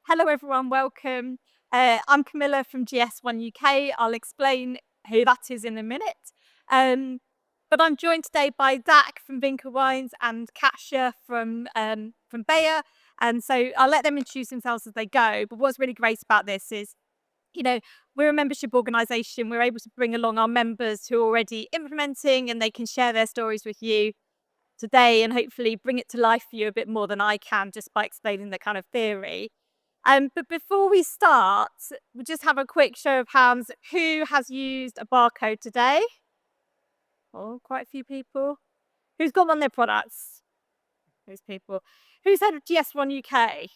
Hello, everyone. Welcome. I'm Camilla from GS1 UK. I'll explain who that is in a minute. But I'm joined today by Dak from Vinca Wines and Kasia from Bayer. And so I'll let them introduce themselves as they go. But what's really great about this is, you know, we're a membership organisation. We're able to bring along our members who are already implementing, and they can share their stories with you today and hopefully bring it to life for you a bit more than I can just by explaining the kind of theory. But before we start, we'll just have a quick show of hands. Who has used a barcode today? Oh, quite a few people. Who's got one of their products? Those people. Who's heard of GS1 UK?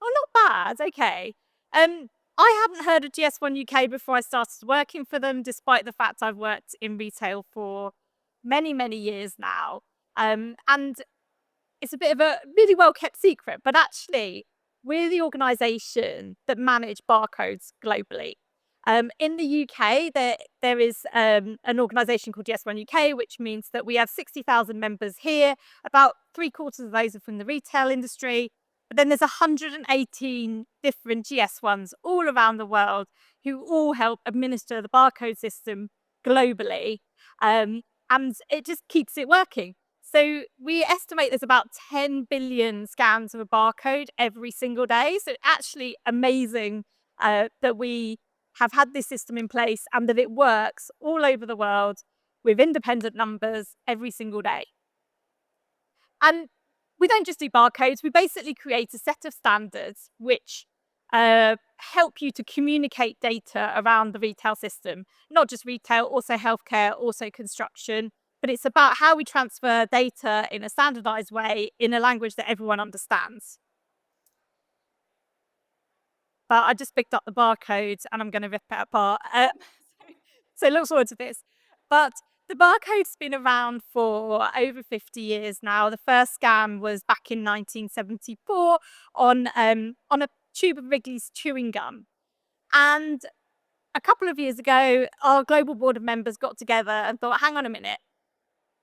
Oh, not bad. Okay. I hadn't heard of GS1 UK before I started working for them, despite the fact I've worked in retail for many, many years now. And it's a bit of a really well kept secret, but actually, we're the organisation that manage barcodes globally. In the UK, there is an organisation called GS1 UK, which means that we have 60,000 members here. About three-quarters of those are from the retail industry. But then there's 118 different GS1s all around the world who all help administer the barcode system globally. And it just keeps it working. So we estimate there's about 10 billion scans of a barcode every single day. So actually amazing that we have had this system in place and that it works all over the world with independent numbers every single day. And we don't just do barcodes, we basically create a set of standards which help you to communicate data around the retail system, not just retail, also healthcare, also construction. But it's about how we transfer data in a standardized way in a language that everyone understands. But I just picked up the barcodes and I'm going to rip it apart. So look forward to this. But the barcode's been around for over 50 years now. The first scan was back in 1974 on a tube of Wrigley's chewing gum. And a couple of years ago, our global board of members got together and thought, hang on a minute.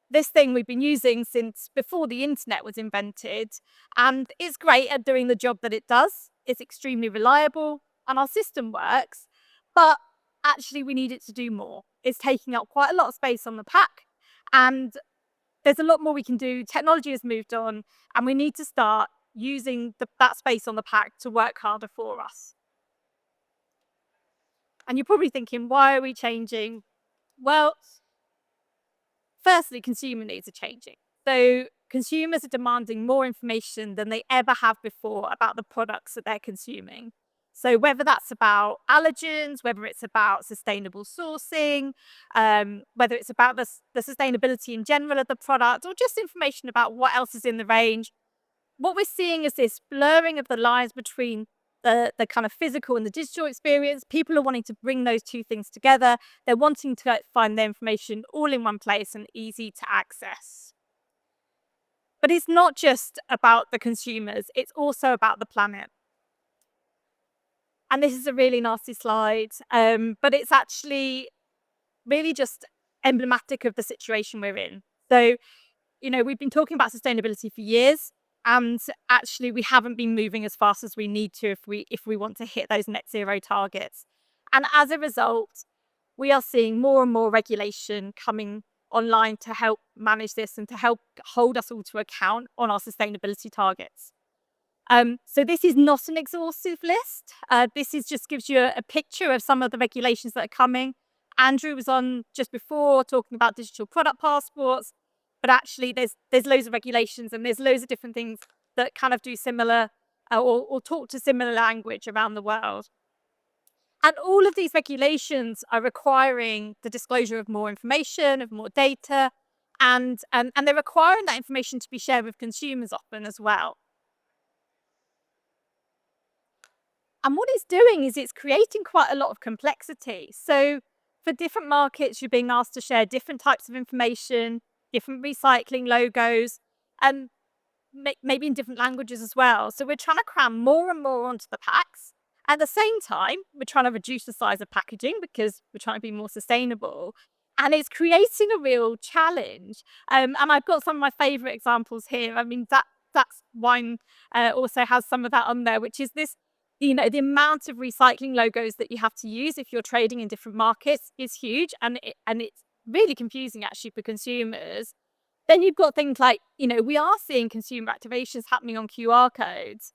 This thing we've been using since before the internet was invented, and it's great at doing the job that it does. It's extremely reliable and our system works, but actually we need it to do more. It's taking up quite a lot of space on the pack, and there's a lot more we can do. Technology has moved on, and we need to start using that space on the pack to work harder for us. And you're probably thinking, why are we changing? Well, firstly, consumer needs are changing. So consumers are demanding more information than they ever have before about the products that they're consuming. So whether that's about allergens, whether it's about sustainable sourcing, whether it's about the sustainability in general of the product, or just information about what else is in the range, what we're seeing is this blurring of the lines between the kind of physical and the digital experience. People are wanting to bring those two things together. They're wanting to find their information all in one place and easy to access. But it's not just about the consumers, it's also about the planet. And this is a really nasty slide, but it's actually really just emblematic of the situation we're in. So, we've been talking about sustainability for years. And actually, we haven't been moving as fast as we need to if we want to hit those net zero targets. And as a result, we are seeing more and more regulation coming online to help manage this and to help hold us all to account on our sustainability targets. So this is not an exhaustive list. This just gives you a picture of some of the regulations that are coming. Andrew was on just before talking about digital product passports. But actually, there's loads of regulations and there's loads of different things that kind of do similar or talk to similar language around the world. And all of these regulations are requiring the disclosure of more information, of more data, and they're requiring that information to be shared with consumers often as well. And what it's doing is it's creating quite a lot of complexity. So for different markets, you're being asked to share different types of information, different recycling logos, and maybe in different languages as well. So we're trying to cram more and more onto the packs. At the same time, we're trying to reduce the size of packaging because we're trying to be more sustainable. And it's creating a real challenge. And I've got some of my favourite examples here. I mean, That's wine also has some of that on there, which is this, the amount of recycling logos that you have to use if you're trading in different markets is huge, and it's really confusing actually for consumers. Then you've got things like, we are seeing consumer activations happening on QR codes,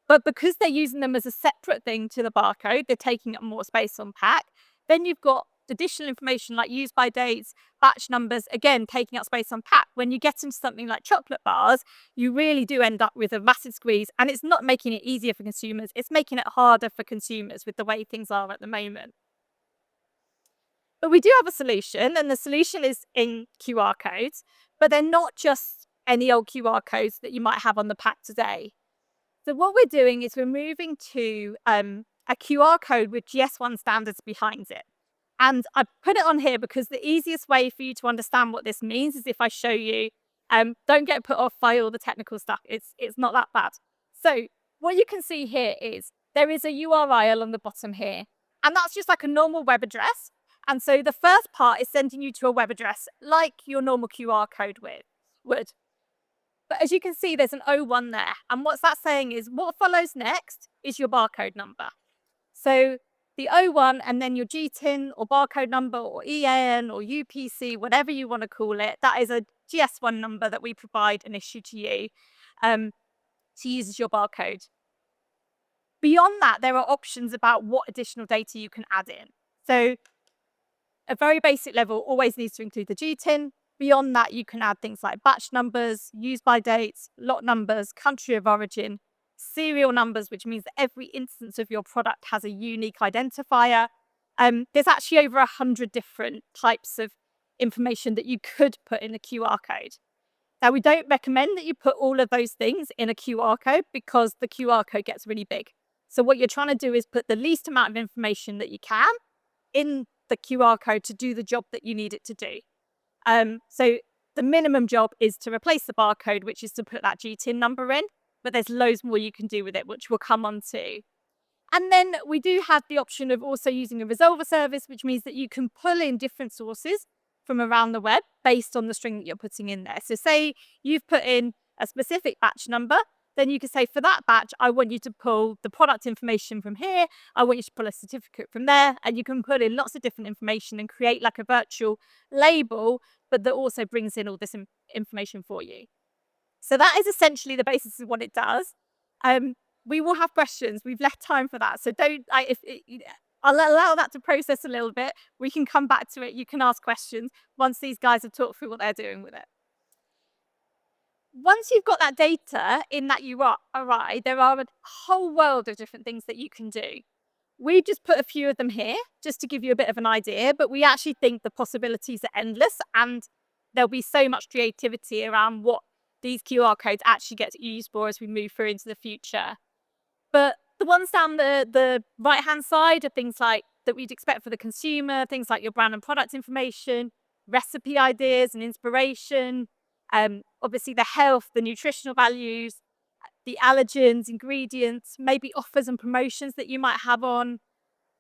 but because they're using them as a separate thing to the barcode, they're taking up more space on pack. Then you've got additional information like use by dates, batch numbers, again, taking up space on pack. When you get into something like chocolate bars, you really do end up with a massive squeeze, and it's not making it easier for consumers. It's making it harder for consumers with the way things are at the moment. But we do have a solution, and the solution is in QR codes, but they're not just any old QR codes that you might have on the pack today. So what we're doing is we're moving to a QR code with GS1 standards behind it. And I put it on here because the easiest way for you to understand what this means is if I show you. Don't get put off by all the technical stuff. It's not that bad. So what you can see here is there is a URL on the bottom here, and that's just like a normal web address. And so the first part is sending you to a web address like your normal QR code would. But as you can see, there's an O1 there. And what's that saying is what follows next is your barcode number. So the O1 and then your GTIN or barcode number or EAN or UPC, whatever you want to call it, that is a GS1 number that we provide and issue to you to use as your barcode. Beyond that, there are options about what additional data you can add in. So a very basic level always needs to include the GTIN. Beyond that, you can add things like batch numbers, use by dates, lot numbers, country of origin, serial numbers, which means that every instance of your product has a unique identifier. There's actually over 100 different types of information that you could put in a QR code. Now, we don't recommend that you put all of those things in a QR code because the QR code gets really big. So what you're trying to do is put the least amount of information that you can in the QR code to do the job that you need it to do. So the minimum job is to replace the barcode, which is to put that GTIN number in, but there's loads more you can do with it, which we'll come on to. And then we do have the option of also using a resolver service, which means that you can pull in different sources from around the web based on the string that you're putting in there. So say you've put in a specific batch number, then you can say for that batch, I want you to pull the product information from here. I want you to pull a certificate from there. And you can put in lots of different information and create like a virtual label, but that also brings in all this information for you. So that is essentially the basis of what it does. We will have questions. We've left time for that. So I'll allow that to process a little bit. We can come back to it. You can ask questions once these guys have talked through what they're doing with it. Once you've got that data in that URI, there are a whole world of different things that you can do. We just put a few of them here just to give you a bit of an idea, but we actually think the possibilities are endless and there'll be so much creativity around what these QR codes actually get used for as we move through into the future. But the ones down the right-hand side are things like that we'd expect for the consumer, things like your brand and product information, recipe ideas and inspiration, obviously the health, the nutritional values, the allergens, ingredients, maybe offers and promotions that you might have on.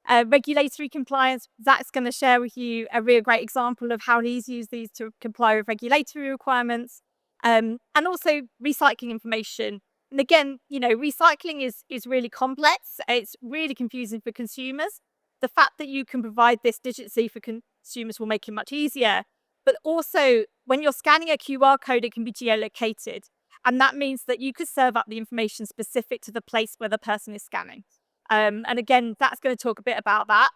Regulatory compliance, Zach's going to share with you a real great example of how he's used these to comply with regulatory requirements, and also recycling information. And again, recycling is really complex. It's really confusing for consumers. The fact that you can provide this digitally for consumers will make it much easier. But also, when you're scanning a QR code, it can be geolocated. And that means that you could serve up the information specific to the place where the person is scanning. And again, that's going to talk a bit about that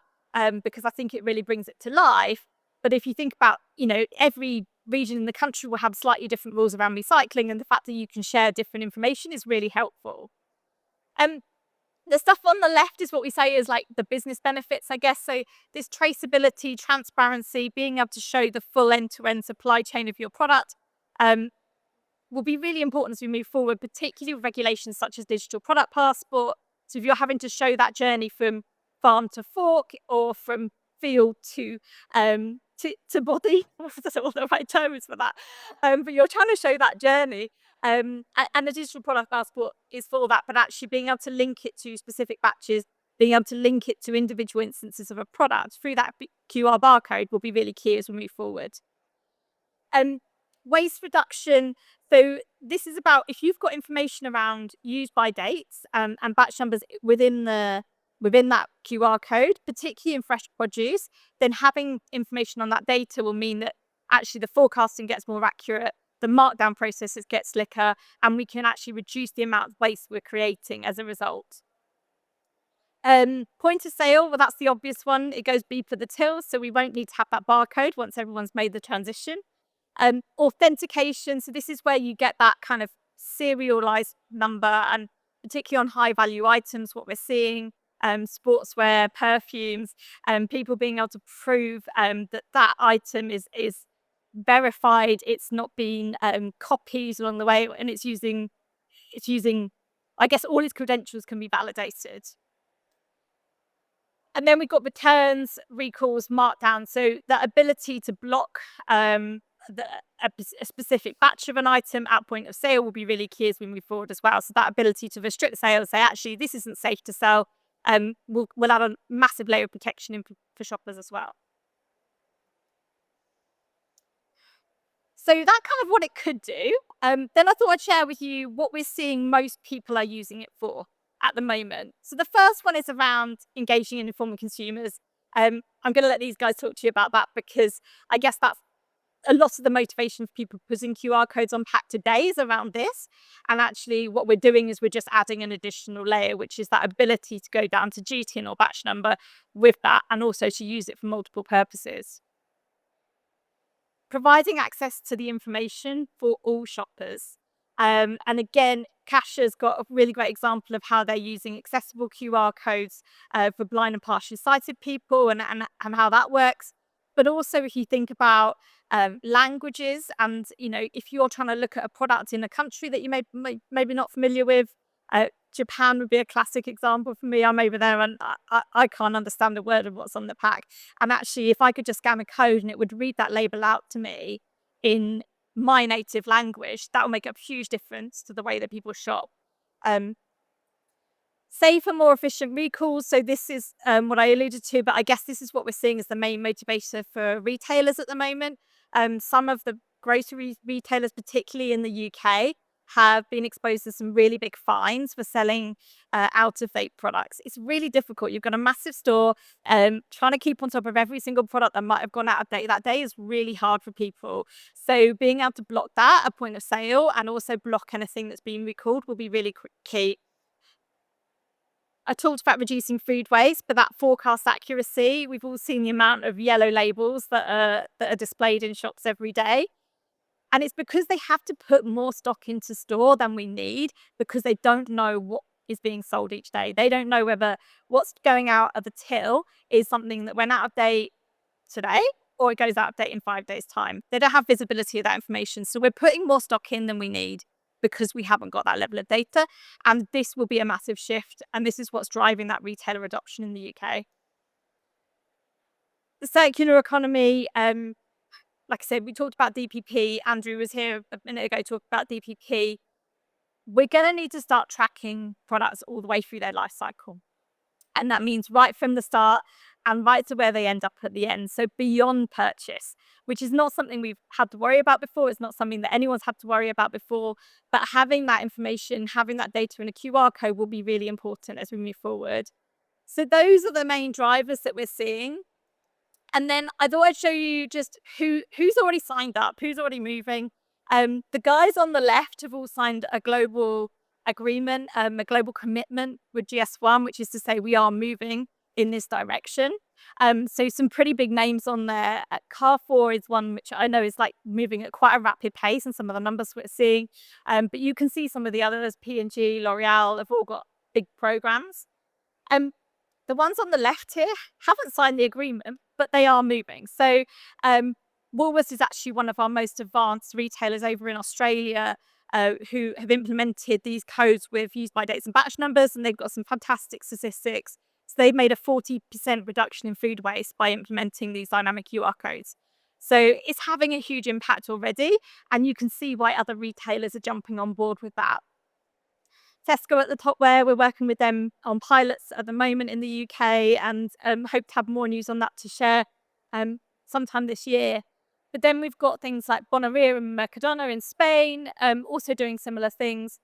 because I think it really brings it to life. But if you think about, every region in the country will have slightly different rules around recycling, and the fact that you can share different information is really helpful. The stuff on the left is what we say is like the business benefits, I guess. So this traceability, transparency, being able to show the full end-to-end supply chain of your product will be really important as we move forward, particularly with regulations such as digital product passport. So if you're having to show that journey from farm to fork or from field to body, that's all the right terms for that. But you're trying to show that journey. And the digital product passport is for that, but actually being able to link it to specific batches, being able to link it to individual instances of a product through that QR barcode will be really key as we move forward. Waste reduction. So this is about if you've got information around use by dates and batch numbers within that QR code, particularly in fresh produce, then having information on that data will mean that actually the forecasting gets more accurate, the markdown processes get slicker, and we can actually reduce the amount of waste we're creating as a result. Point of sale, well, that's the obvious one. It goes B for the till, so we won't need to have that barcode once everyone's made the transition. Authentication, so this is where you get that kind of serialized number, and particularly on high value items, what we're seeing, sportswear, perfumes, people being able to prove that that item is verified, it's not been copied along the way, and it's using, I guess, all its credentials can be validated. And then we've got returns, recalls, markdown. So the ability to block a specific batch of an item at point of sale will be really key as we move forward as well. So that ability to restrict sales, say, actually, this isn't safe to sell, will add a massive layer of protection in for shoppers as well. So that kind of what it could do. Then I thought I'd share with you what we're seeing most people are using it for at the moment. So the first one is around engaging and informing consumers. I'm going to let these guys talk to you about that, because I guess that's a lot of the motivation for people putting QR codes on pack today is around this. And actually what we're doing is we're just adding an additional layer, which is that ability to go down to GTN or batch number with that, and also to use it for multiple purposes. Providing access to the information for all shoppers. And again, Cashia's got a really great example of how they're using accessible QR codes for blind and partially sighted people, and how that works. But also, if you think about languages, and if you're trying to look at a product in a country that you maybe not familiar with, Japan would be a classic example for me. I'm over there and I can't understand a word of what's on the pack. And actually, if I could just scan a code and it would read that label out to me in my native language, that will make a huge difference to the way that people shop. Safer, more efficient recalls. So this is what I alluded to, but I guess this is what we're seeing as the main motivator for retailers at the moment. Some of the grocery retailers, particularly in the UK, have been exposed to some really big fines for selling out-of-date products. It's really difficult. You've got a massive store, trying to keep on top of every single product that might have gone out of date that day is really hard for people. So being able to block that at point of sale and also block anything that's being recalled will be really key. I talked about reducing food waste, but that forecast accuracy, we've all seen the amount of yellow labels that are displayed in shops every day. And it's because they have to put more stock into store than we need, because they don't know what is being sold each day. They don't know whether what's going out of the till is something that went out of date today or it goes out of date in 5 days' time. They don't have visibility of that information. So we're putting more stock in than we need because we haven't got that level of data. And this will be a massive shift. And this is what's driving that retailer adoption in the UK. The circular economy, like I said, we talked about DPP. Andrew was here a minute ago talking about DPP. We're going to need to start tracking products all the way through their life cycle. And that means right from the start and right to where they end up at the end. So beyond purchase, which is not something we've had to worry about before. It's not something that anyone's had to worry about before. But having that information, having that data in a QR code will be really important as we move forward. So those are the main drivers that we're seeing. And then I thought I'd show you just who's already signed up, who's already moving. The guys on the left have all signed a global agreement, a global commitment with GS1, which is to say we are moving in this direction. So some pretty big names on there. Carrefour is one which I know is like moving at quite a rapid pace, and some of the numbers we're seeing. But you can see some of the others, P&G, L'Oreal, have all got big programs. The ones on the left here haven't signed the agreement, but they are moving. So Woolworths is actually one of our most advanced retailers over in Australia, who have implemented these codes with use by dates and batch numbers, and they've got some fantastic statistics. So they've made a 40% reduction in food waste by implementing these dynamic QR codes. So it's having a huge impact already, and you can see why other retailers are jumping on board with that. Tesco at the top, where we're working with them on pilots at the moment in the UK, and hope to have more news on that to share sometime this year. But then we've got things like Bonaria and Mercadona in Spain, also doing similar things.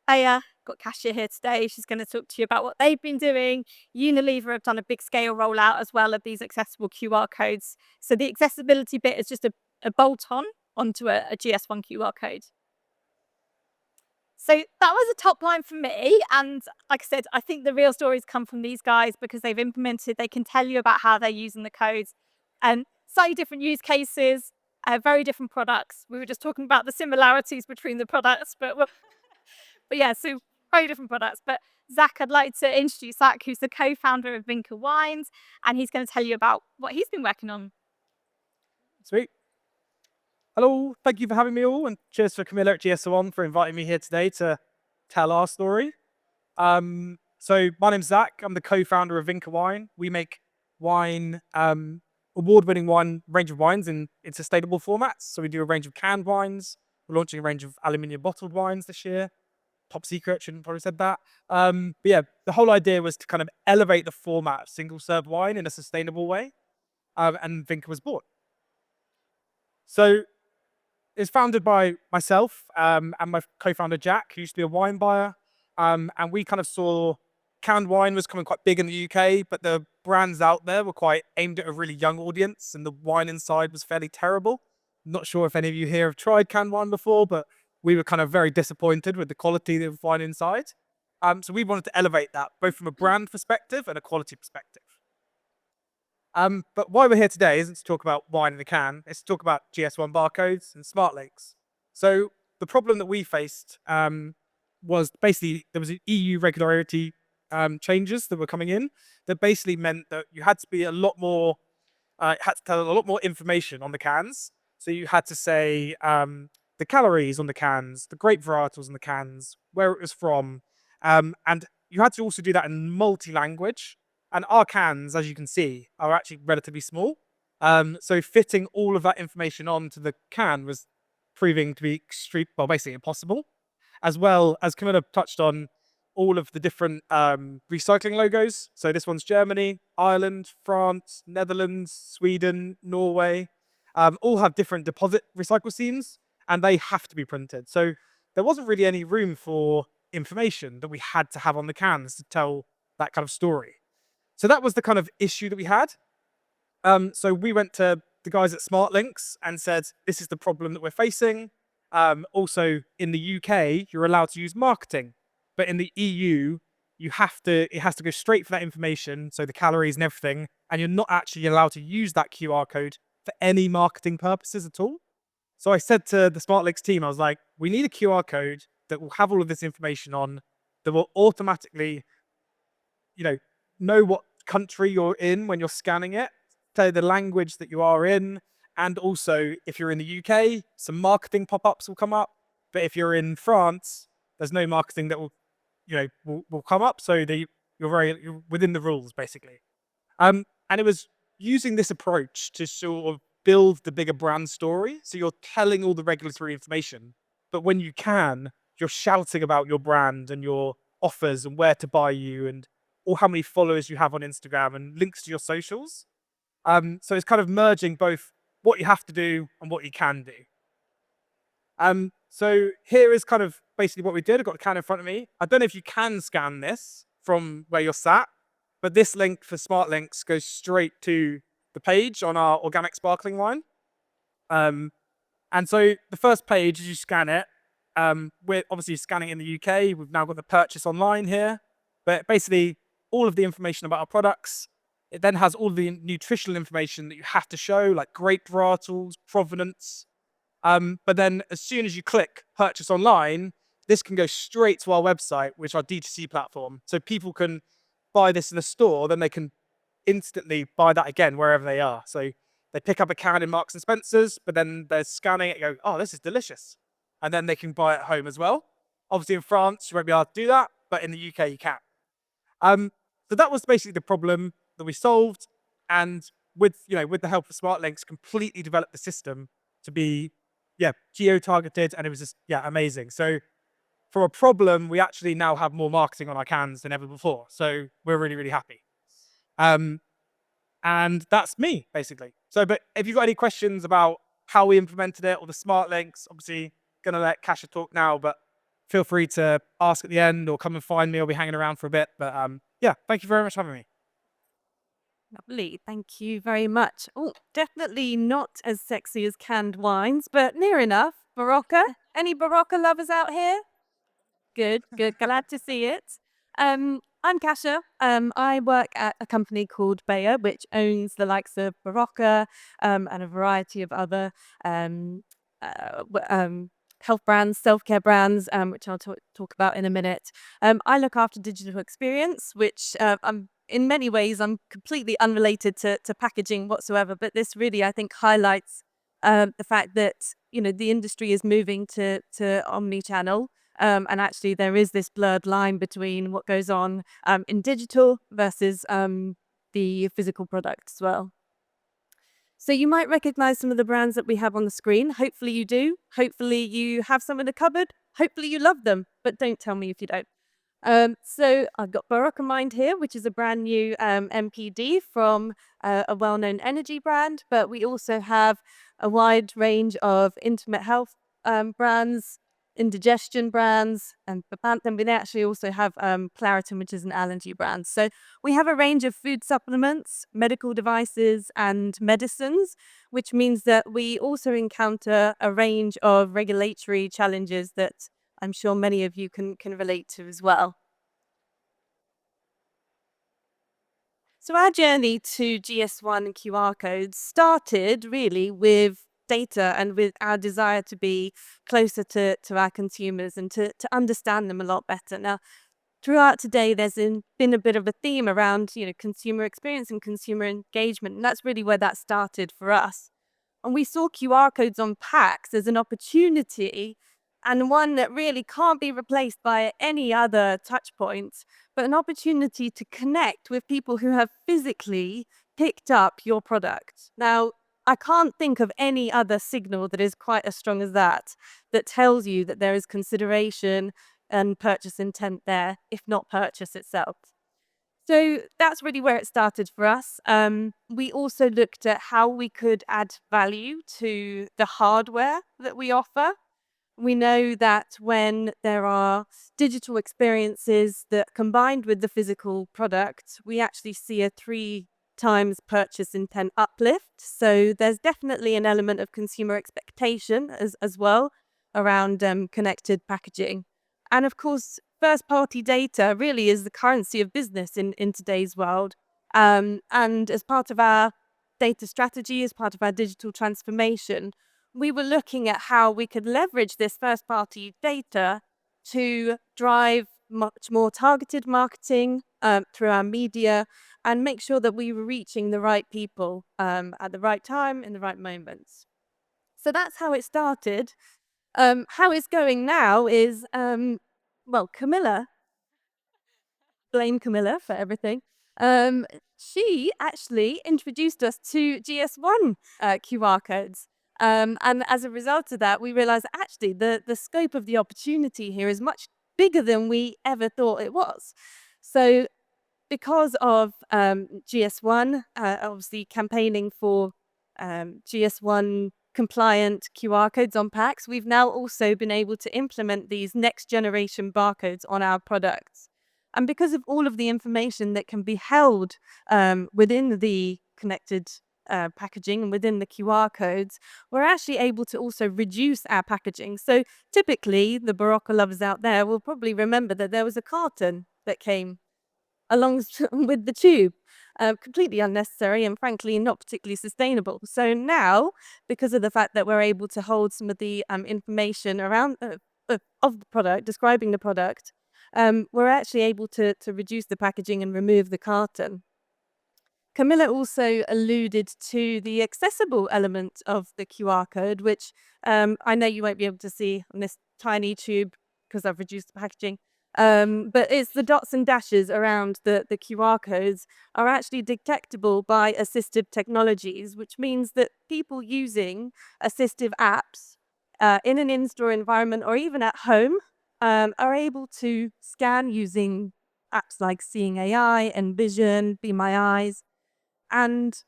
Bayer, got Kasia here today. She's going to talk to you about what they've been doing. Unilever have done a big scale rollout as well of these accessible QR codes. So the accessibility bit is just a bolt on onto a GS1 QR code. So that was a top line for me. And like I said, I think the real stories come from these guys because they've implemented, they can tell you about how they're using the codes and slightly different use cases, very different products. We were just talking about the similarities between the products, but yeah, so very different products. But Zach, I'd like to introduce Zach, who's the co-founder of Vinca Wines, and he's going to tell you about what he's been working on. Sweet. Hello, thank you for having me all, and cheers for Camilla at GS1 for inviting me here today to tell our story. So my name's Zach. I'm the co-founder of Vinca Wine. We make wine, award-winning wine range of wines in sustainable formats. So we do a range of canned wines. We're launching a range of aluminium bottled wines this year. Top secret, shouldn't probably said that. But yeah, the whole idea was to kind of elevate the format of single serve wine in a sustainable way. And Vinca was born. So it's founded by myself and my co-founder Jack, who used to be a wine buyer. And we kind of saw canned wine was coming quite big in the UK, but the brands out there were quite aimed at a really young audience, and the wine inside was fairly terrible. Not sure if any of you here have tried canned wine before, but we were kind of very disappointed with the quality of wine inside. So we wanted to elevate that, both from a brand perspective and a quality perspective. But why we're here today isn't to talk about wine in a can, it's to talk about GS1 barcodes and smart links. So the problem that we faced was basically there was an EU regularity changes that were coming in that basically meant that you had to be a lot more, had to tell a lot more information on the cans. So you had to say the calories on the cans, the grape varietals on the cans, where it was from, and you had to also do that in multi-language. And our cans, as you can see, are actually relatively small. So fitting all of that information onto the can was proving to be basically impossible. As well as Camilla touched on all of the different recycling logos. So this one's Germany, Ireland, France, Netherlands, Sweden, Norway, all have different deposit recycle schemes, and they have to be printed. So there wasn't really any room for information that we had to have on the cans to tell that kind of story. So that was the kind of issue that we had. So we went to the guys at SmartLinks and said, this is the problem that we're facing. Also in the UK, you're allowed to use marketing, but in the EU, it has to go straight for that information. So the calories and everything, and you're not actually allowed to use that QR code for any marketing purposes at all. So I said to the SmartLinks team, I was like, we need a QR code that will have all of this information on, that will automatically, know what country you're in when you're scanning it, tell the language that you are in, and also if you're in the UK, some marketing pop-ups will come up. But if you're in France, there's no marketing that will come up. So you're within the rules basically. And it was using this approach to sort of build the bigger brand story. So you're telling all the regulatory information, but when you can, you're shouting about your brand and your offers and where to buy you and or how many followers you have on Instagram and links to your socials. So it's kind of merging both what you have to do and what you can do. So here is kind of basically what we did. I've got the can in front of me. I don't know if you can scan this from where you're sat, but this link for Smart Links goes straight to the page on our organic sparkling wine. And so the first page, as you scan it, we're obviously scanning in the UK. We've now got the purchase online here, but basically all of the information about our products. It then has all the nutritional information that you have to show, like grape varietals, provenance. But then as soon as you click purchase online, this can go straight to our website, which is our D2C platform. So people can buy this in a store, then they can instantly buy that again wherever they are. So they pick up a can in Marks and Spencer's, but then they're scanning it and go, oh, this is delicious. And then they can buy it at home as well. Obviously in France, you won't be able to do that, but in the UK, you can. So that was basically the problem that we solved. And with the help of SmartLinks, completely developed the system to be, geo-targeted, and it was just, amazing. So from a problem, we actually now have more marketing on our cans than ever before. So we're really, really happy. And And that's me, basically. So, but if you've got any questions about how we implemented it or the smart links, obviously gonna let Kasha talk now, but feel free to ask at the end or come and find me. I'll be hanging around for a bit. But yeah, thank you very much for having me. Lovely. Thank you very much. Oh, definitely not as sexy as canned wines, but near enough. Barocca. Any Barocca lovers out here? Good, good. Glad to see it. I'm Kasha. I work at a company called Bayer, which owns the likes of Barocca and a variety of other um, health brands, self-care brands, which I'll talk about in a minute. I look after digital experience, which I'm in many ways I'm completely unrelated to packaging whatsoever. But this really, I think, highlights the fact that the industry is moving to omni-channel. And actually, there is this blurred line between what goes on in digital versus the physical product as well. So you might recognize some of the brands that we have on the screen. Hopefully you do. Hopefully you have some in the cupboard. Hopefully you love them, but don't tell me if you don't. So I've got Barocca Mind here, which is a brand new MPD from a well-known energy brand, but we also have a wide range of intimate health brands, indigestion brands, and then we actually also have Claritin, which is an allergy brand. So we have a range of food supplements, medical devices, and medicines, which means that we also encounter a range of regulatory challenges that I'm sure many of you can relate to as well. So our journey to GS1 and QR codes started really with data and with our desire to be closer to our consumers and to understand them a lot better. Now, throughout today, there's been a bit of a theme around, consumer experience and consumer engagement. And that's really where that started for us. And we saw QR codes on packs as an opportunity and one that really can't be replaced by any other touch points, but an opportunity to connect with people who have physically picked up your product. Now, I can't think of any other signal that is quite as strong as that tells you that there is consideration and purchase intent there, if not purchase itself. So that's really where it started for us. We also looked at how we could add value to the hardware that we offer. We know that when there are digital experiences that combined with the physical product, we actually see a 3 times purchase intent uplift. So there's definitely an element of consumer expectation as well around connected packaging. And of course, first party data really is the currency of business in today's world. And as part of our data strategy, as part of our digital transformation, we were looking at how we could leverage this first party data to drive much more targeted marketing through our media and make sure that we were reaching the right people at the right time in the right moments. So that's how it started. How it's going now is, Camilla, blame Camilla for everything. She actually introduced us to GS1 QR codes. And as a result of that, we realized actually the scope of the opportunity here is much bigger than we ever thought it was. So because of GS1, obviously campaigning for GS1 compliant QR codes on packs, we've now also been able to implement these next generation barcodes on our products. And because of all of the information that can be held within the connected packaging and within the QR codes, we're actually able to also reduce our packaging. So typically, the Barocca lovers out there will probably remember that there was a carton that came along with the tube. Completely unnecessary and frankly not particularly sustainable. So now, because of the fact that we're able to hold some of the information around of the product, describing the product, we're actually able to reduce the packaging and remove the carton. Camilla also alluded to the accessible element of the QR code, which I know you won't be able to see on this tiny tube because I've reduced the packaging. But it's the dots and dashes around the QR codes are actually detectable by assistive technologies, which means that people using assistive apps in an in-store environment or even at home are able to scan using apps like Seeing AI, Envision, Be My Eyes, and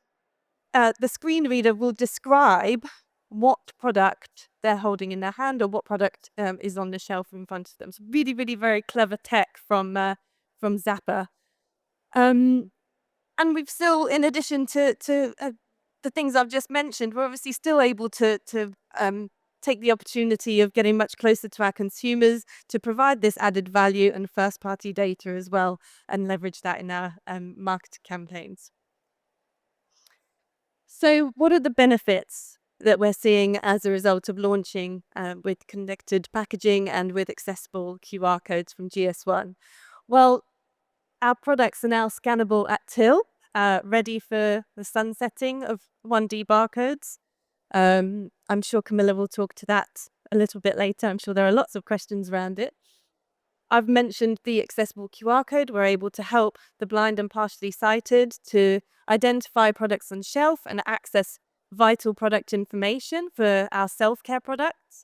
the screen reader will describe what product they're holding in their hand or what product is on the shelf in front of them. So really, really very clever tech from Zappa. And we've still, in addition to the things I've just mentioned, we're obviously still able to take the opportunity of getting much closer to our consumers to provide this added value and first-party data as well, and leverage that in our marketing campaigns. So what are the benefits that we're seeing as a result of launching with connected packaging and with accessible QR codes from GS1? Well, our products are now scannable at till, ready for the sunsetting of 1D barcodes. I'm sure Camilla will talk to that a little bit later. I'm sure there are lots of questions around it. I've mentioned the accessible QR code. We're able to help the blind and partially sighted to identify products on shelf and access vital product information for our self-care products.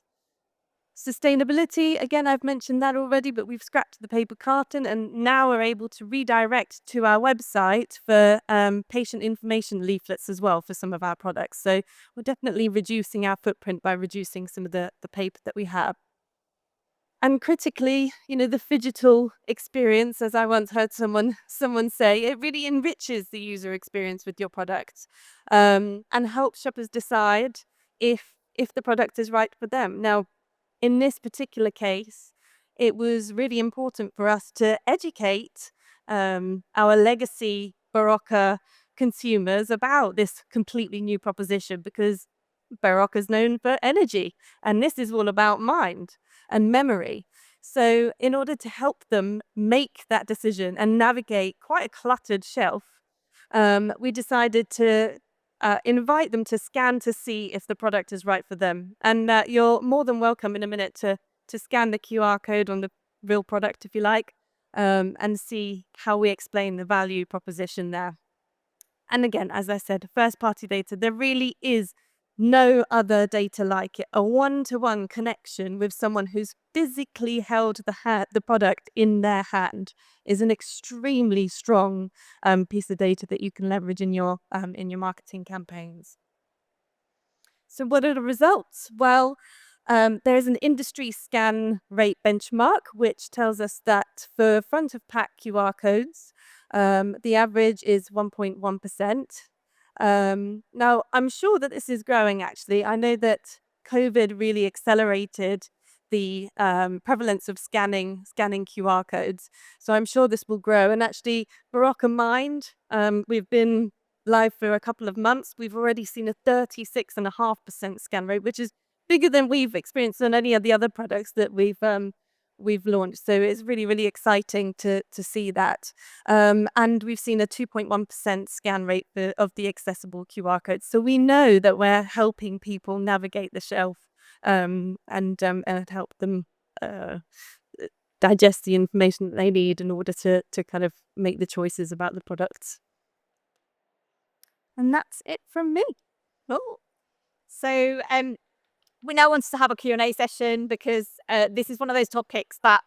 Sustainability, again, I've mentioned that already, but we've scrapped the paper carton and now we're able to redirect to our website for patient information leaflets as well for some of our products. So we're definitely reducing our footprint by reducing some of the paper that we have. And critically, the phygital experience, as I once heard someone say, it really enriches the user experience with your products and helps shoppers decide if the product is right for them. Now, in this particular case, it was really important for us to educate our legacy Barocca consumers about this completely new proposition, because Barocca is known for energy, and this is all about mind and memory. So in order to help them make that decision and navigate quite a cluttered shelf, we decided to invite them to scan to see if the product is right for them. And you're more than welcome in a minute to scan the QR code on the real product if you like, and see how we explain the value proposition there. And again, as I said, first-party data, there really is no other data like it. A one-to-one connection with someone who's physically held the product in their hand is an extremely strong piece of data that you can leverage in your marketing campaigns. So what are the results? Well, there is an industry scan rate benchmark, which tells us that for front of pack QR codes, the average is 1.1%. Now, I'm sure that this is growing, actually. I know that COVID really accelerated the prevalence of scanning QR codes. So I'm sure this will grow. And actually, Barocca Mind, we've been live for a couple of months. We've already seen a 36.5% scan rate, which is bigger than we've experienced on any of the other products that we've launched. So it's really, really exciting to see that. And we've seen a 2.1% scan rate of the accessible QR codes. So we know that we're helping people navigate the shelf and help them digest the information that they need in order to kind of make the choices about the products. And that's it from me. Cool. So we now want to have a Q&A session because this is one of those topics that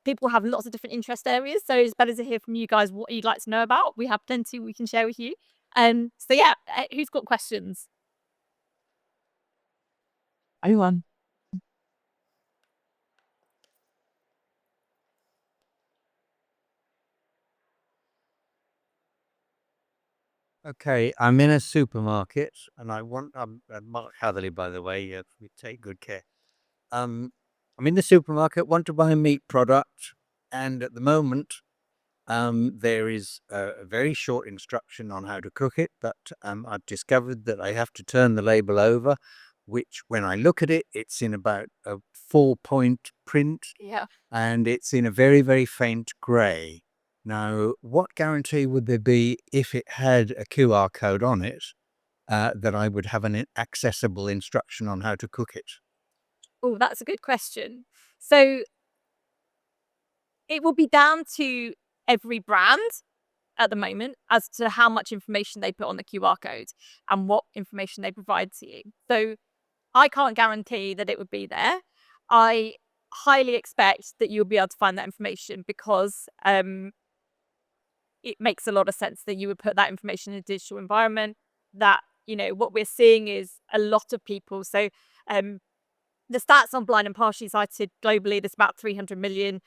people have lots of different interest areas. So it's better to hear from you guys what you'd like to know about. We have plenty we can share with you. So yeah, who's got questions? Anyone? Okay, I'm in a supermarket and I want, Mark Hatherley, by the way, we take good care. I'm in the supermarket, want to buy a meat product, and at the moment, there is a very short instruction on how to cook it, but I've discovered that I have to turn the label over, which when I look at it, it's in about a 4-point print. Yeah. And it's in a very, very faint grey. Now, what guarantee would there be if it had a QR code on it that I would have an accessible instruction on how to cook it? Oh, that's a good question. So it will be down to every brand at the moment as to how much information they put on the QR code and what information they provide to you. So I can't guarantee that it would be there. I highly expect that you'll be able to find that information because it makes a lot of sense that you would put that information in a digital environment. That, what we're seeing is a lot of people. So the stats on blind and partially sighted globally, there's about 300 million.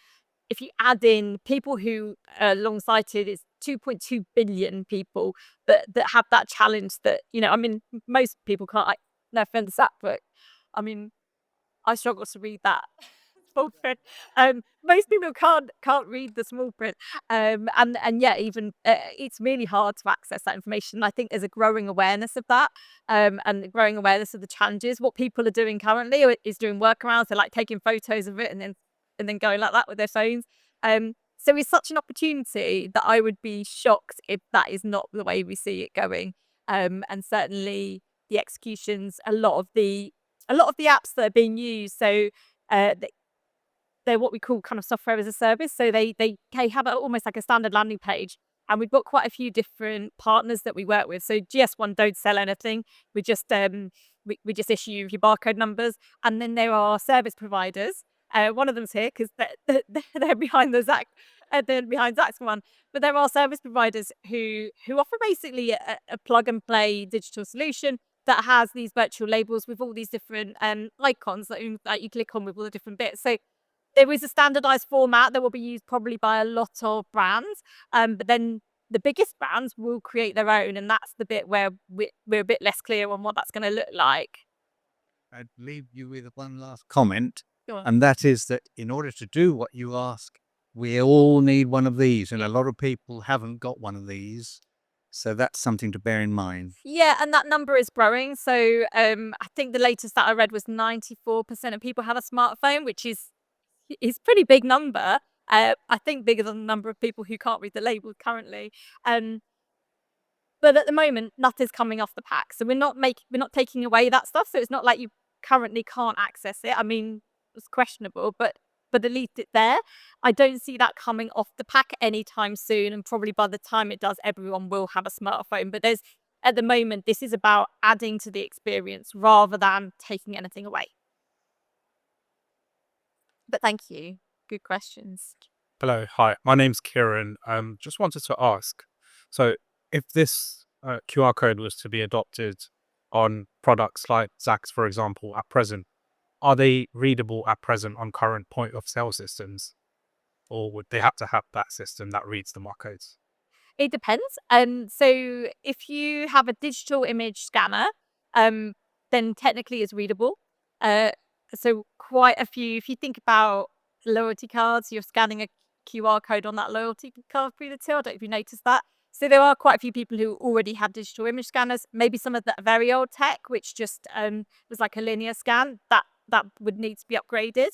If you add in people who are long-sighted, it's 2.2 billion people that have that challenge that, most people can't, no offense that, but I mean, I struggle to read that small print. Most people can't read the small print. And yeah, even it's really hard to access that information. I think there's a growing awareness of that, and the growing awareness of the challenges. What people are doing currently is doing workarounds. They're like taking photos of it and then going like that with their phones. So it's such an opportunity that I would be shocked if that is not the way we see it going. And certainly the executions, a lot of the apps that are being used. So they're what we call kind of software as a service. So they have almost like a standard landing page. And we've got quite a few different partners that we work with. So GS1 don't sell anything. We just we just issue your barcode numbers. And then there are service providers. One of them's here because they're behind the Zach, they're behind Zach's one. But there are service providers who offer basically a plug and play digital solution that has these virtual labels with all these different icons that you click on with all the different bits. So there is a standardized format that will be used probably by a lot of brands, but then the biggest brands will create their own, and that's the bit where we're a bit less clear on what that's going to look like. I'd leave you with one last comment, Sure. and that is that in order to do what you ask, we all need one of these, and a lot of people haven't got one of these. So that's something to bear in mind. Yeah, and that number is growing. So I think the latest that I read was 94% of people have a smartphone, which is pretty big number. I think bigger than the number of people who can't read the label currently. But at the moment, nothing's coming off the pack, so we're not taking away that stuff. So it's not like you currently can't access it. I mean, it's questionable, but at least it's there. I don't see that coming off the pack anytime soon, and probably by the time it does, everyone will have a smartphone. But at the moment, this is about adding to the experience rather than taking anything away. But thank you. Good questions. Hello, hi. My name's Kieran. Just wanted to ask, so if this QR code was to be adopted on products like Zach's, for example, at present, are they readable at present on current point of sale systems, or would they have to have that system that reads the barcodes? It depends. So if you have a digital image scanner, then technically it's readable. So quite a few. If you think about loyalty cards, you're scanning a QR code on that loyalty card through the till. I don't know if you noticed that. So there are quite a few people who already have digital image scanners. Maybe some of that very old tech, which just was like a linear scan, that would need to be upgraded.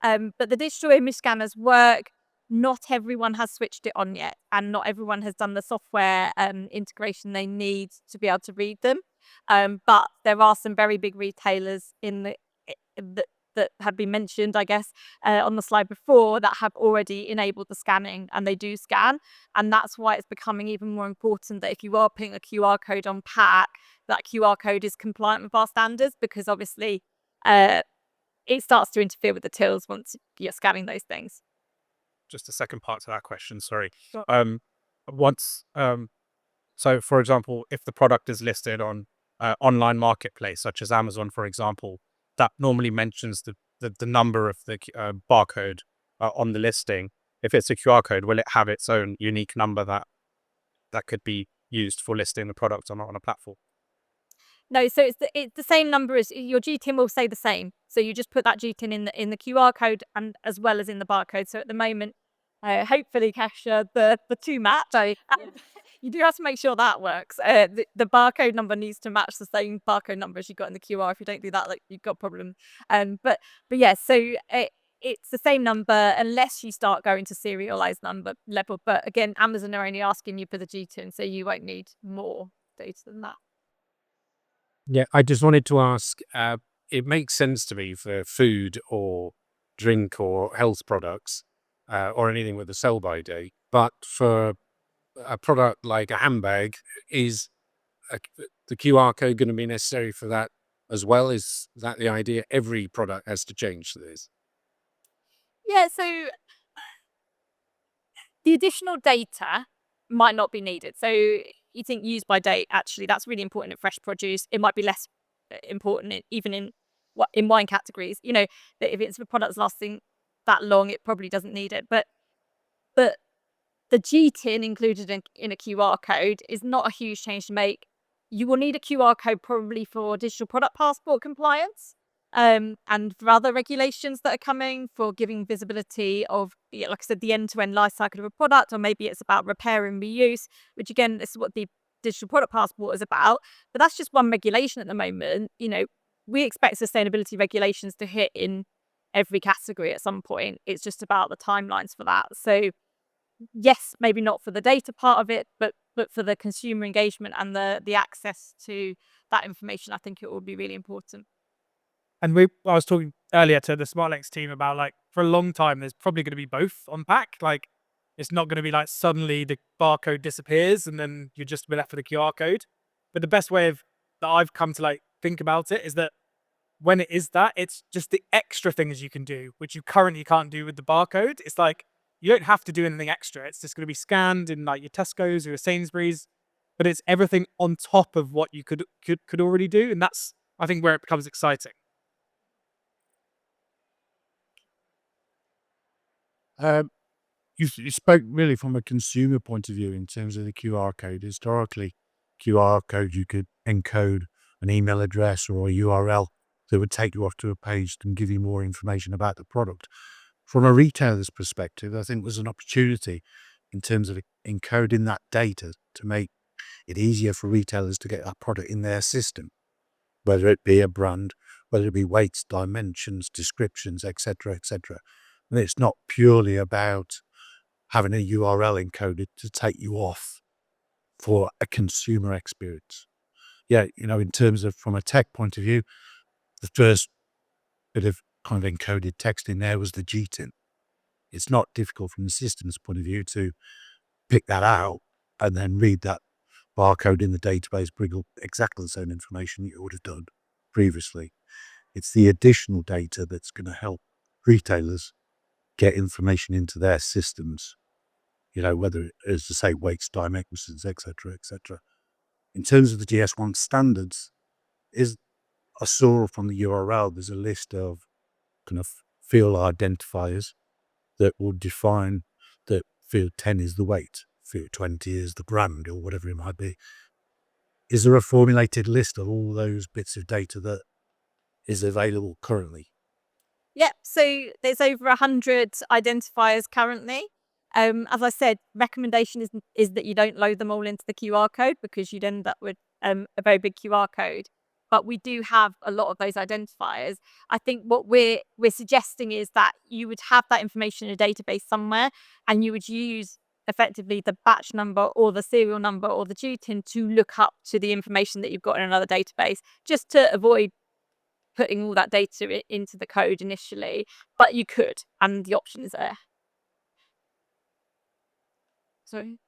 But the digital image scanners work. Not everyone has switched it on yet, and not everyone has done the software integration they need to be able to read them. But there are some very big retailers that have been mentioned, I guess, on the slide before, that have already enabled the scanning, and they do scan. And that's why it's becoming even more important that if you are putting a QR code on pack, that QR code is compliant with our standards, because obviously it starts to interfere with the tills once you're scanning those things. Just a second part to that question, sorry. Sure. So for example, if the product is listed on online marketplace, such as Amazon, for example, that normally mentions the number of the barcode on the listing. If it's a QR code, will it have its own unique number that could be used for listing the product on a platform? No, so it's the same number as your GTIN will say the same. So you just put that GTIN in the QR code and as well as in the barcode. So at the moment, hopefully, Kesha, the two match. So you do have to make sure that works. The barcode number needs to match the same barcode number as you got in the QR. If you don't do that, like, you've got a problem. But yeah, so it's the same number unless you start going to serialized number level. But again, Amazon are only asking you for the GTIN, so you won't need more data than that. Yeah, I just wanted to ask, it makes sense to me for food or drink or health products or anything with a sell-by date, but for a product like a handbag, is the QR code going to be necessary for that as well? Is that the idea? Every product has to change to this? Yeah, so the additional data might not be needed. So you think use by date, actually, that's really important in fresh produce. It might be less important even in wine categories. You know, that if it's a product that's lasting that long, it probably doesn't need it. But the GTIN included in a QR code is not a huge change to make. You will need a QR code probably for digital product passport compliance, and for other regulations that are coming for giving visibility of, like I said, the end-to-end life cycle of a product, or maybe it's about repair and reuse, which again, this is what the digital product passport is about. But that's just one regulation at the moment. You know, we expect sustainability regulations to hit in every category at some point. It's just about the timelines for that. So yes, maybe not for the data part of it, but for the consumer engagement and the access to that information, I think it will be really important. And I was talking earlier to the SmartLinks team about, like, for a long time, there's probably going to be both on pack. Like, it's not going to be like suddenly the barcode disappears and then you're just left with a QR code. But the best way that I've come to like think about it is that when it is that, it's just the extra things you can do, which you currently can't do with the barcode. It's like, you don't have to do anything extra. It's just going to be scanned in like your Tesco's or your Sainsbury's, but it's everything on top of what you could already do. And that's, I think, where it becomes exciting. You spoke really from a consumer point of view in terms of the QR code. Historically, QR code, you could encode an email address or a URL that would take you off to a page and give you more information about the product. From a retailer's perspective, I think there's an opportunity in terms of encoding that data to make it easier for retailers to get that product in their system, whether it be a brand, whether it be weights, dimensions, descriptions, etc., etc. And it's not purely about having a URL encoded to take you off for a consumer experience. Yeah, you know, in terms of from a tech point of view, the first bit of kind of encoded text in there was the GTIN. It's not difficult from the system's point of view to pick that out and then read that barcode in the database, bring up exactly the same information you would have done previously. It's the additional data that's going to help retailers get information into their systems, you know, whether it is to say weights, dimensions, etc., etc. In terms of the GS1 standards, I saw from the URL, there's a list of kind of field identifiers that will define that field 10 is the weight, field 20 is the brand, or whatever it might be. Is there a formulated list of all those bits of data that is available currently? Yep. So there's over 100 identifiers currently. As I said, recommendation is that you don't load them all into the QR code because you'd end up with a very big QR code. But we do have a lot of those identifiers. I think what we're suggesting is that you would have that information in a database somewhere, and you would use effectively the batch number or the serial number or the GTIN to look up to the information that you've got in another database, just to avoid putting all that data into the code initially. But you could, and the option is there. Sorry.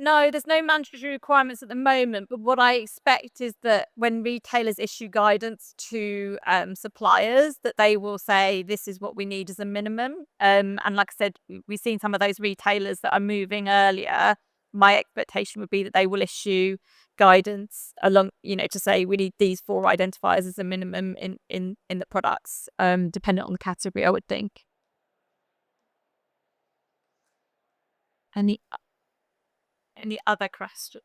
No, there's no mandatory requirements at the moment, but what I expect is that when retailers issue guidance to suppliers, that they will say this is what we need as a minimum. And like I said, we've seen some of those retailers that are moving earlier. My expectation would be that they will issue guidance along, you know, to say we need these 4 identifiers as a minimum in the products, dependent on the category, I would think. Any other question?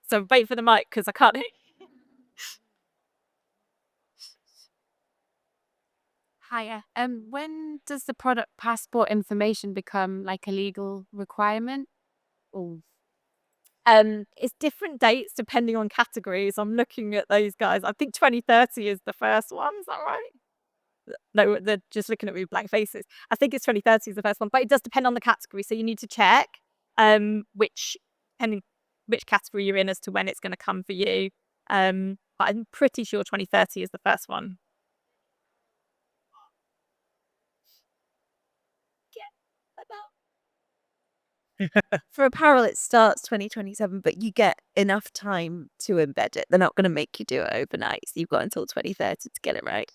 So wait for the mic because I can't hear. Hiya. When does the product passport information become like a legal requirement? Or It's different dates depending on categories. I'm looking at those guys. I think 2030 is the first one. Is that right? No, they're just looking at me with blank faces. I think it's 2030 is the first one, but it does depend on the category. So you need to check which category you're in as to when it's going to come for you. But I'm pretty sure 2030 is the first one. For apparel, it starts 2027, but you get enough time to embed it. They're not going to make you do it overnight. So you've got until 2030 to get it right.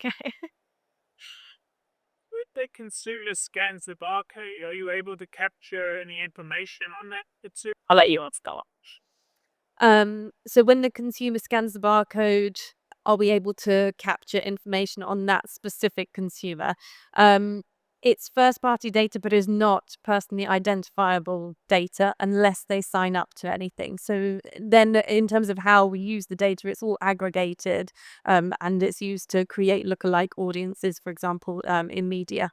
Okay. the consumer scans the barcode, are you able to capture any information on that? I'll let you answer that one. So when the consumer scans the barcode, are we able to capture information on that specific consumer? It's first-party data, but is not personally identifiable data unless they sign up to anything. So then in terms of how we use the data, it's all aggregated, and it's used to create lookalike audiences, for example, in media.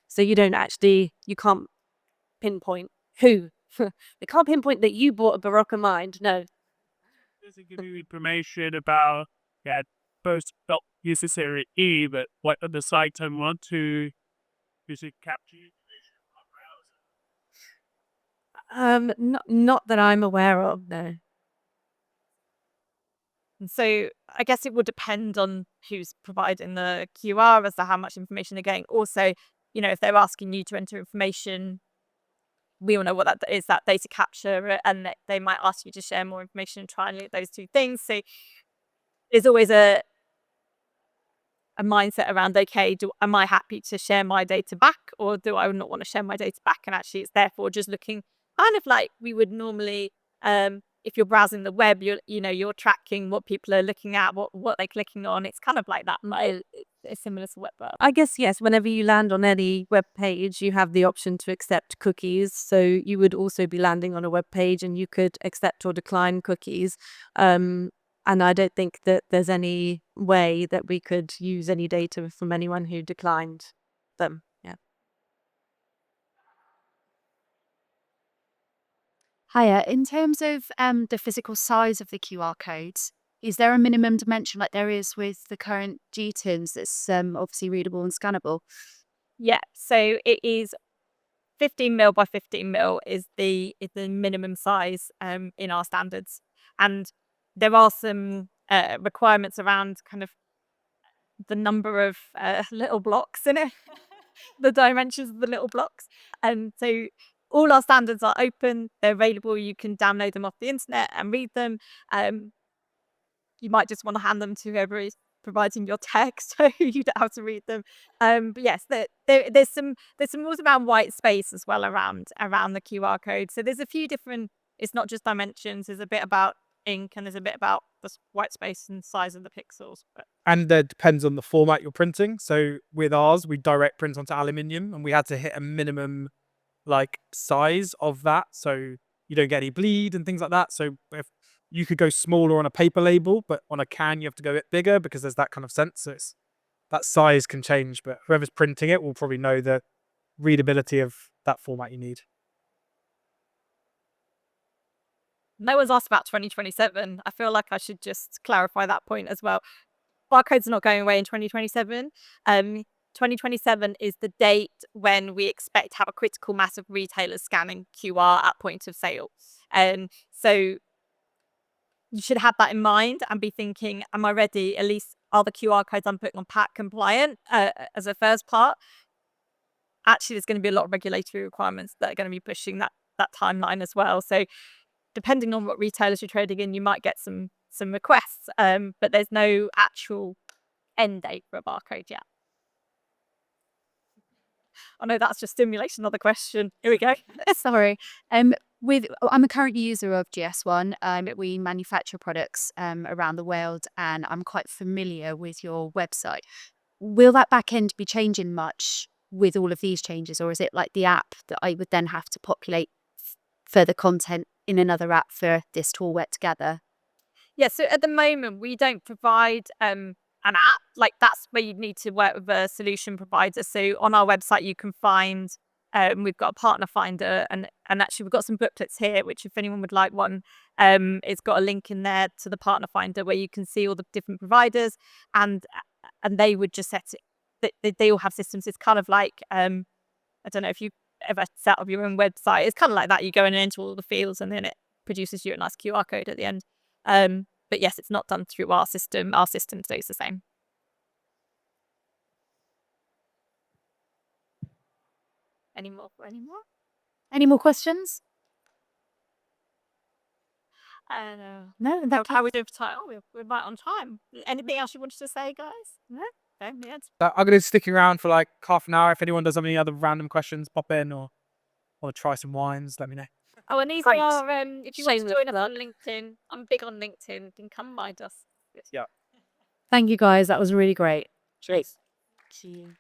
So you can't pinpoint who. They can't pinpoint that you bought a Barocca Mind. No. Does it give you information about, both not necessarily but what other sites I want to use it capture information on browser? Not that I'm aware of, no. And so I guess it will depend on who's providing the QR as to how much information they're getting. Also, if they're asking you to enter information, we all know what that is, that data capture, and they might ask you to share more information and triangulate those two things. So there's always a mindset around, okay, am I happy to share my data back, or do I not want to share my data back? And actually it's therefore just looking kind of like we would normally, if you're browsing the web, you're tracking what people are looking at, what they're clicking on. It's kind of like that, but it's similar to web browser. I guess, yes, whenever you land on any web page, you have the option to accept cookies. So you would also be landing on a web page and you could accept or decline cookies. And I don't think that there's any way that we could use any data from anyone who declined them. Yeah. Hiya. In terms of the physical size of the QR codes, is there a minimum dimension like there is with the current G-tins that's obviously readable and scannable? Yeah, so it is 15 mil by 15 mil is the minimum size in our standards, and there are some requirements around kind of the number of little blocks in it, the dimensions of the little blocks, and so all our standards are open. They're available. You can download them off the internet and read them. You might just want to hand them to whoever is providing your text, so you don't have to read them. But yes, there's some rules around white space as well around the QR code. So there's a few different. It's not just dimensions. There's a bit about ink, and there's a bit about the white space and size of the pixels. And that depends on the format you're printing. So with ours, we direct print onto aluminium, and we had to hit a minimum size of that, so you don't get any bleed and things like that. So if you could go smaller on a paper label, but on a can you have to go a bit bigger because there's that kind of sense. So that size can change, but whoever's printing it will probably know the readability of that format you need. No one's asked about 2027. I feel like I should just clarify that point as well. Barcodes are not going away in 2027. 2027 is the date when we expect to have a critical mass of retailers scanning QR at point of sale. So you should have that in mind and be thinking, am I ready? At least are the QR codes I'm putting on pack compliant as a first part? Actually, there's going to be a lot of regulatory requirements that are going to be pushing that timeline as well. So depending on what retailers you're trading in, you might get some requests, but there's no actual end date for a barcode yet. I know that's just stimulation. Another question. Here we go. Sorry. I'm a current user of GS1. We manufacture products around the world, and I'm quite familiar with your website. Will that back end be changing much with all of these changes, or is it like the app that I would then have to populate further content in another app for this to all work together? Yeah, so at the moment we don't provide an app. That's where you'd need to work with a solution provider. So on our website you can find, we've got a partner finder, and actually we've got some booklets here, which if anyone would like one, it's got a link in there to the partner finder where you can see all the different providers, and they would just set it. They all have systems. It's kind of like, I don't know if you ever set up your own website. It's kind of like that. You go in and enter all the fields, and then it produces you a nice QR code at the end. But yes, it's not done through our system. Our system stays the same. Any more? Any more questions? No. No, How we do for time? We're right on time. Anything else you wanted to say, guys? No? Yes. So I'm going to stick around for like half an hour. If anyone does have any other random questions, pop in or want to try some wines, let me know. Oh, and these Great. are, if you want to Shameless join us on LinkedIn, I'm big on LinkedIn, you can come find us. Thank you guys. That was really great. Great. See you.